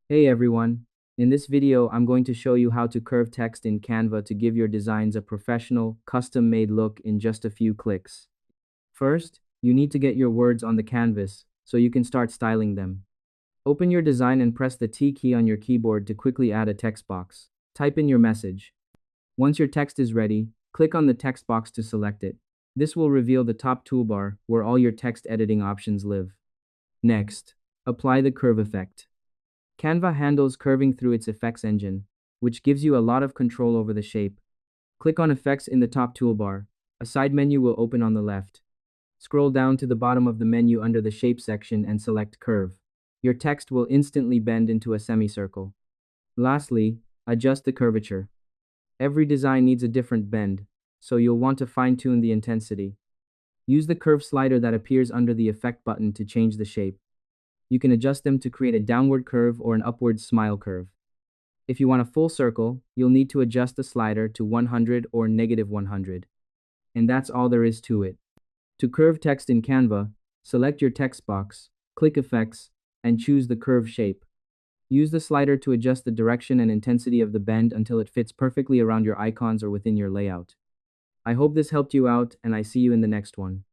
Hey everyone. In this video, I'm going to show you how to curve text in Canva to give your designs a professional, custom-made look in just a few clicks. First, you need to get your words on the canvas so you can start styling them. Open your design and press the T key on your keyboard to quickly add a text box. Type in your message. Once your text is ready, click on the text box to select it. This will reveal the top toolbar where all your text editing options live. Next, apply the curve effect. Canva handles curving through its effects engine, which gives you a lot of control over the shape. Click on Effects in the top toolbar. A side menu will open on the left. Scroll down to the bottom of the menu under the Shape section and select Curve. Your text will instantly bend into a semicircle. Lastly, adjust the curvature. Every design needs a different bend, so you'll want to fine-tune the intensity. Use the curve slider that appears under the Effect button to change the shape. You can adjust them to create a downward curve or an upward smile curve. If you want a full circle, you'll need to adjust the slider to 100 or negative 100. And that's all there is to it. To curve text in Canva, select your text box, click Effects, and choose the curve shape. Use the slider to adjust the direction and intensity of the bend until it fits perfectly around your icons or within your layout. I hope this helped you out, and I see you in the next one.